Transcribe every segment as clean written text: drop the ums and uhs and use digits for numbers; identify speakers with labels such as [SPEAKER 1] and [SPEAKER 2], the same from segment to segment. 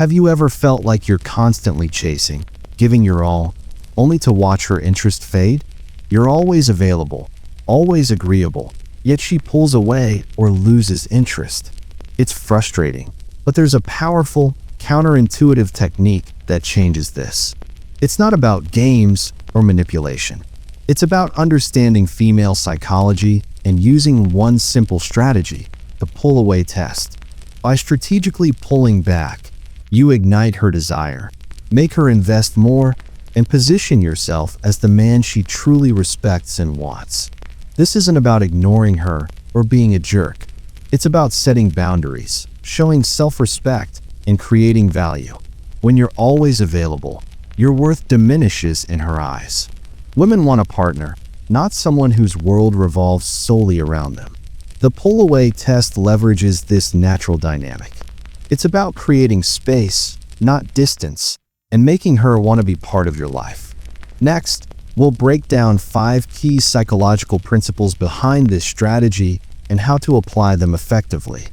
[SPEAKER 1] Have you ever felt like you're constantly chasing, giving your all, only to watch her interest fade? You're always available, always agreeable, yet she pulls away or loses interest. It's frustrating, but there's a powerful, counterintuitive technique that changes this. It's not about games or manipulation. It's about understanding female psychology and using one simple strategy, the Pullaway Test. By strategically pulling back, you ignite her desire, make her invest more, and position yourself as the man she truly respects and wants. This isn't about ignoring her or being a jerk. It's about setting boundaries, showing self-respect, and creating value. When you're always available, your worth diminishes in her eyes. Women want a partner, not someone whose world revolves solely around them. The Pullaway Test leverages this natural dynamic. It's about creating space, not distance, and making her want to be part of your life. Next, we'll break down 5 key psychological principles behind this strategy and how to apply them effectively.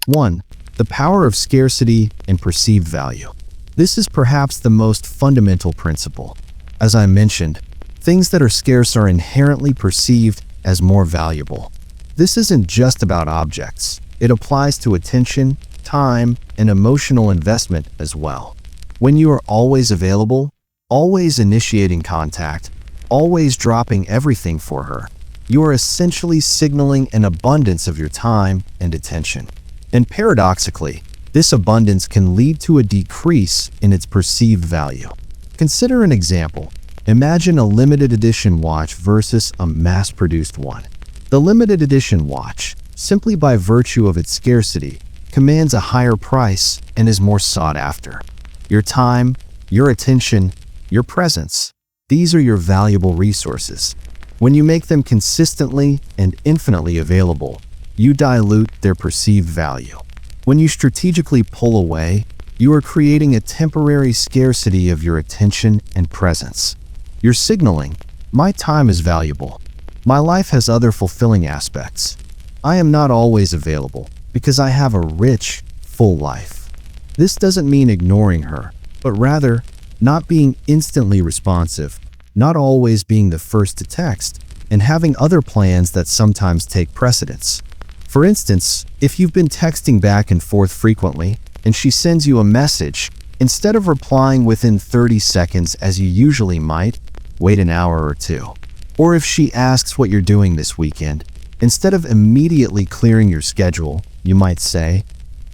[SPEAKER 1] 1. The power of scarcity and perceived value. This is perhaps the most fundamental principle. As I mentioned, things that are scarce are inherently perceived as more valuable. This isn't just about objects. It applies to attention, time, and emotional investment as well. When you are always available, always initiating contact, always dropping everything for her, you are essentially signaling an abundance of your time and attention. And paradoxically, this abundance can lead to a decrease in its perceived value. Consider an example. Imagine a limited edition watch versus a mass-produced one. The limited edition watch, simply by virtue of its scarcity, commands a higher price and is more sought after. Your time, your attention, your presence, these are your valuable resources. When you make them consistently and infinitely available, you dilute their perceived value. When you strategically pull away, you are creating a temporary scarcity of your attention and presence. You're signaling, my time is valuable. My life has other fulfilling aspects. I am not always available because I have a rich, full life. This doesn't mean ignoring her, but rather not being instantly responsive, not always being the first to text, and having other plans that sometimes take precedence. For instance, if you've been texting back and forth frequently, and she sends you a message, instead of replying within 30 seconds as you usually might, wait an hour or two. Or if she asks what you're doing this weekend, instead of immediately clearing your schedule, you might say,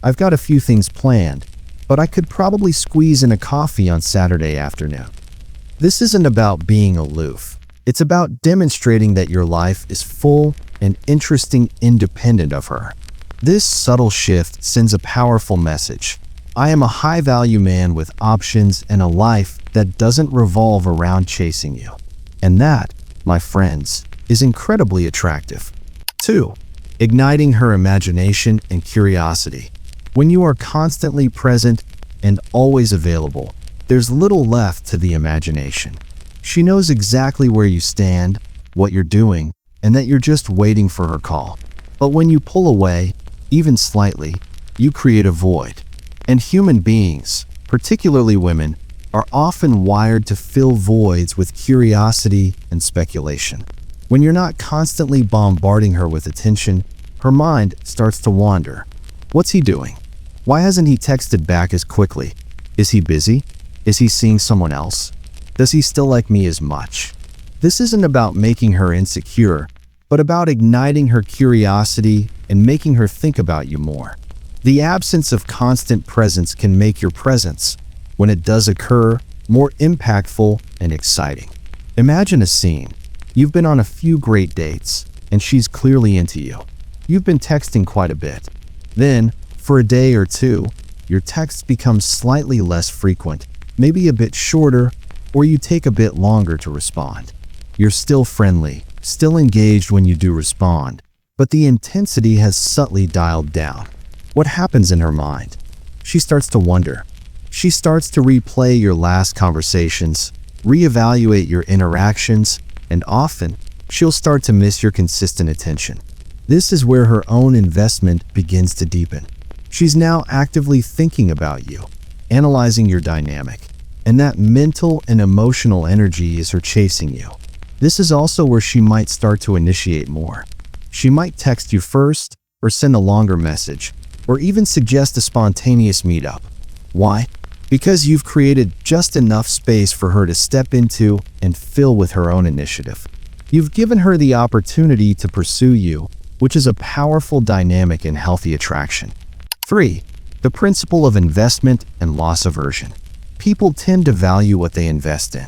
[SPEAKER 1] I've got a few things planned, but I could probably squeeze in a coffee on Saturday afternoon. This isn't about being aloof. It's about demonstrating that your life is full and interesting independent of her. This subtle shift sends a powerful message. I am a high-value man with options and a life that doesn't revolve around chasing you. And that, my friends, is incredibly attractive. 2. Igniting her imagination and curiosity. When you are constantly present and always available, there's little left to the imagination. She knows exactly where you stand, what you're doing, and that you're just waiting for her call. But when you pull away, even slightly, you create a void. And human beings, particularly women, are often wired to fill voids with curiosity and speculation. When you're not constantly bombarding her with attention, her mind starts to wander. What's he doing? Why hasn't he texted back as quickly? Is he busy? Is he seeing someone else? Does he still like me as much? This isn't about making her insecure, but about igniting her curiosity and making her think about you more. The absence of constant presence can make your presence, when it does occur, more impactful and exciting. Imagine a scene. You've been on a few great dates, and she's clearly into you. You've been texting quite a bit. Then, for a day or two, your texts become slightly less frequent, maybe a bit shorter, or you take a bit longer to respond. You're still friendly, still engaged when you do respond, but the intensity has subtly dialed down. What happens in her mind? She starts to wonder. She starts to replay your last conversations, reevaluate your interactions, and often, she'll start to miss your consistent attention. This is where her own investment begins to deepen. She's now actively thinking about you. analyzing your dynamic. And that mental and emotional energy is her chasing you. This is also where she might start to initiate more. She might text you first, or send a longer message, or even suggest a spontaneous meetup. Why? Because you've created just enough space for her to step into and fill with her own initiative. You've given her the opportunity to pursue you, which is a powerful dynamic in healthy attraction. 3. The principle of investment and loss aversion. People tend to value what they invest in.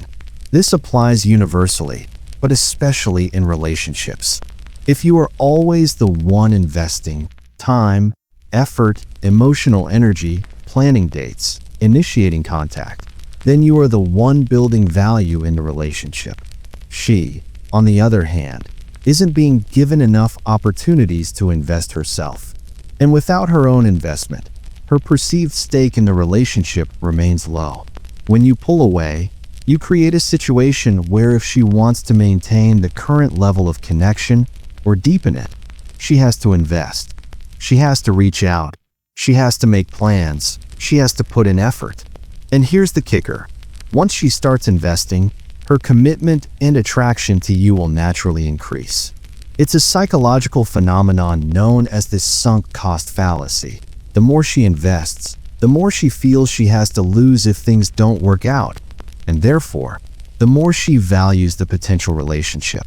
[SPEAKER 1] This applies universally, but especially in relationships. If you are always the one investing time, effort, emotional energy, planning dates, initiating contact, then you are the one building value in the relationship. She, on the other hand, isn't being given enough opportunities to invest herself. And without her own investment, her perceived stake in the relationship remains low. When you pull away, you create a situation where if she wants to maintain the current level of connection or deepen it, she has to invest. She has to reach out. She has to make plans. She has to put in effort. And here's the kicker. Once she starts investing, her commitment and attraction to you will naturally increase. It's a psychological phenomenon known as the sunk cost fallacy. The more she invests, the more she feels she has to lose if things don't work out, and therefore, the more she values the potential relationship.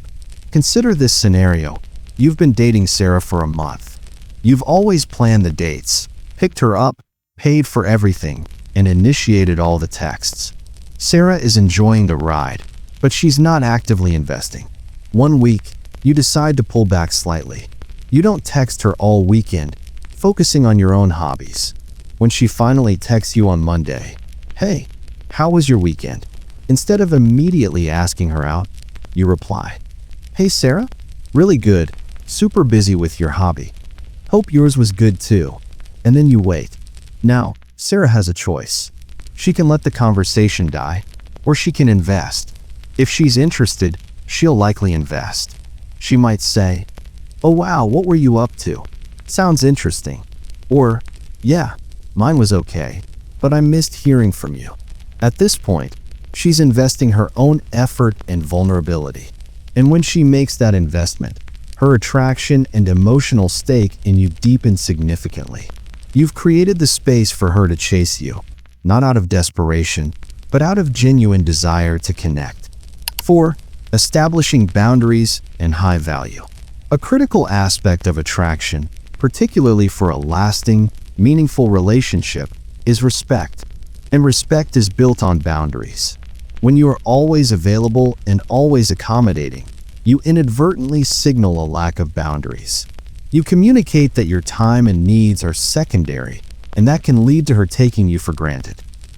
[SPEAKER 1] Consider this scenario. You've been dating Sarah for a month. You've always planned the dates, picked her up, paid for everything, and initiated all the texts. Sarah is enjoying the ride, but she's not actively investing. One week, you decide to pull back slightly. You don't text her all weekend, focusing on your own hobbies. When she finally texts you on Monday, "Hey, how was your weekend?" Instead of immediately asking her out, you reply, "Hey Sarah, really good, super busy with your hobby. Hope yours was good too." And then you wait. Now, Sarah has a choice. She can let the conversation die, or she can invest. If she's interested, she'll likely invest. She might say, "Oh wow, what were you up to? Sounds interesting." Or, "Yeah, mine was okay, but I missed hearing from you." At this point, she's investing her own effort and vulnerability. And when she makes that investment, her attraction and emotional stake in you deepens significantly. You've created the space for her to chase you, not out of desperation, but out of genuine desire to connect. 4. Establishing boundaries and high value. A critical aspect of attraction, particularly for a lasting, meaningful relationship, is respect. And respect is built on boundaries. When you are always available and always accommodating, you inadvertently signal a lack of boundaries. You communicate that your time and needs are secondary, and that can lead to her taking you for granted.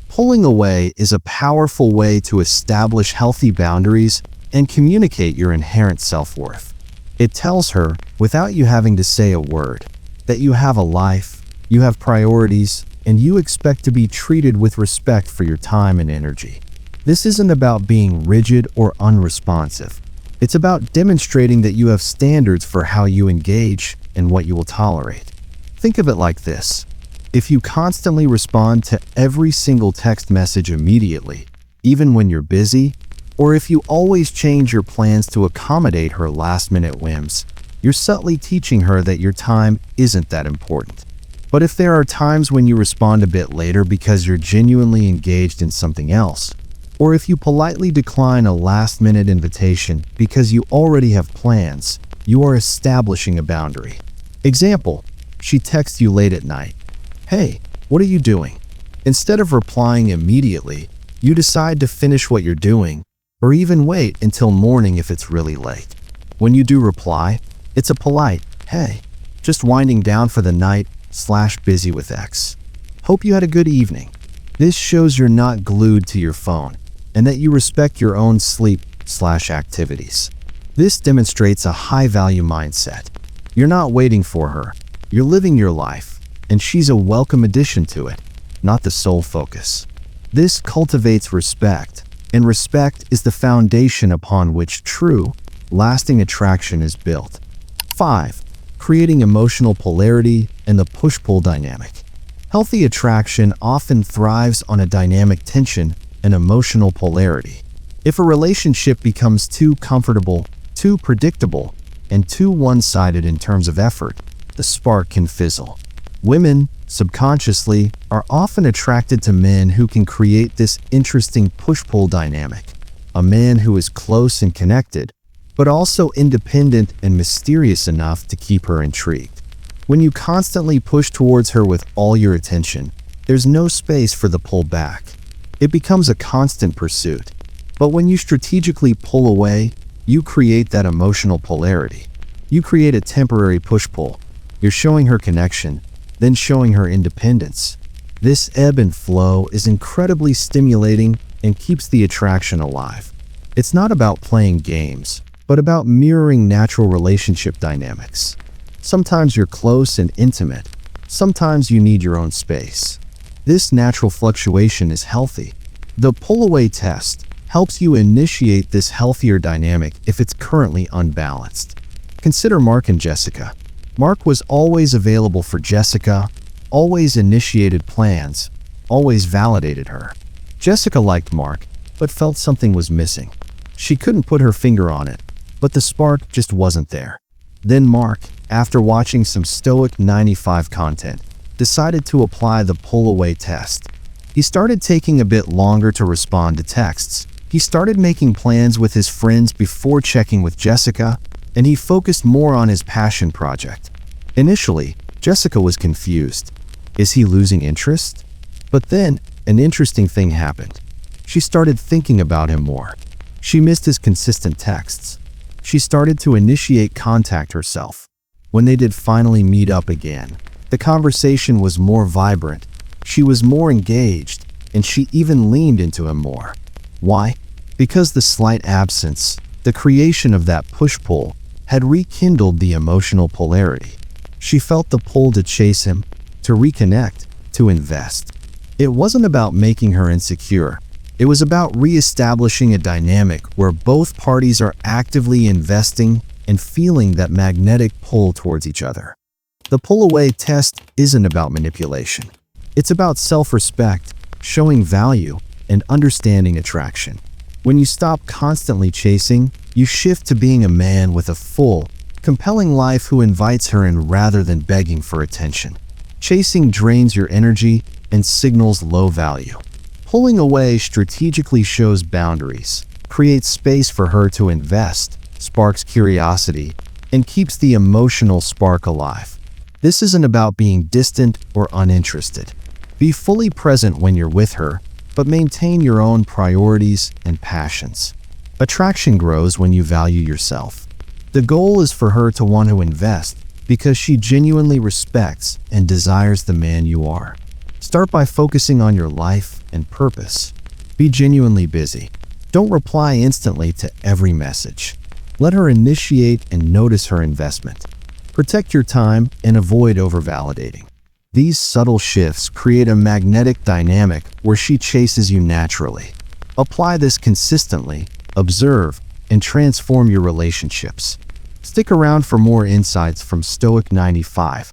[SPEAKER 1] Pulling away is a powerful way to establish healthy boundaries and communicate your inherent self-worth. It tells her, without you having to say a word, that you have a life, you have priorities, and you expect to be treated with respect for your time and energy. This isn't about being rigid or unresponsive. It's about demonstrating that you have standards for how you engage and what you will tolerate. Think of it like this. If you constantly respond to every single text message immediately, even when you're busy, or if you always change your plans to accommodate her last-minute whims, you're subtly teaching her that your time isn't that important. But if there are times when you respond a bit later because you're genuinely engaged in something else, or if you politely decline a last-minute invitation because you already have plans, you are establishing a boundary. Example, she texts you late at night. "Hey, what are you doing?" Instead of replying immediately, you decide to finish what you're doing, or even wait until morning if it's really late. When you do reply, it's a polite, "Hey, just winding down for the night / busy with X. Hope you had a good evening." This shows you're not glued to your phone and that you respect your own sleep / activities. This demonstrates a high-value mindset. You're not waiting for her, you're living your life, and she's a welcome addition to it, not the sole focus. This cultivates respect, and respect is the foundation upon which true, lasting attraction is built. 5. Creating emotional polarity and the push-pull dynamic. Healthy attraction often thrives on a dynamic tension and emotional polarity. If a relationship becomes too comfortable, too predictable, and too one-sided in terms of effort, the spark can fizzle. Women, subconsciously, are often attracted to men who can create this interesting push-pull dynamic. A man who is close and connected, but also independent and mysterious enough to keep her intrigued. When you constantly push towards her with all your attention, there's no space for the pull back. It becomes a constant pursuit. But when you strategically pull away, you create that emotional polarity. You create a temporary push-pull. You're showing her connection, then showing her independence. This ebb and flow is incredibly stimulating and keeps the attraction alive. It's not about playing games, but about mirroring natural relationship dynamics. Sometimes you're close and intimate. Sometimes you need your own space. This natural fluctuation is healthy. The Pullaway Test helps you initiate this healthier dynamic if it's currently unbalanced. Consider Mark and Jessica. Mark was always available for Jessica, always initiated plans, always validated her. Jessica liked Mark, but felt something was missing. She couldn't put her finger on it, but the spark just wasn't there. Then Mark, after watching some Stoic 95 content, decided to apply the Pullaway Test. He started taking a bit longer to respond to texts. He started making plans with his friends before checking with Jessica, and he focused more on his passion project. Initially, Jessica was confused. Is he losing interest? But then, an interesting thing happened. She started thinking about him more. She missed his consistent texts. She started to initiate contact herself. When they did finally meet up again, the conversation was more vibrant. She was more engaged, and she even leaned into him more. Why? Because the slight absence, the creation of that push-pull, had rekindled the emotional polarity. She felt the pull to chase him, to reconnect, to invest. It wasn't about making her insecure. It was about re-establishing a dynamic where both parties are actively investing and feeling that magnetic pull towards each other. The Pullaway Test isn't about manipulation. It's about self-respect, showing value, and understanding attraction. When you stop constantly chasing, you shift to being a man with a full, compelling life who invites her in rather than begging for attention. Chasing drains your energy and signals low value. Pulling away strategically shows boundaries, creates space for her to invest, sparks curiosity, and keeps the emotional spark alive. This isn't about being distant or uninterested. Be fully present when you're with her, but maintain your own priorities and passions. Attraction grows when you value yourself. The goal is for her to want to invest because she genuinely respects and desires the man you are. Start by focusing on your life and purpose. Be genuinely busy. Don't reply instantly to every message. Let her initiate and notice her investment. Protect your time and avoid over-validating. These subtle shifts create a magnetic dynamic where she chases you naturally. Apply this consistently, observe, and transform your relationships. Stick around for more insights from Stoic 95.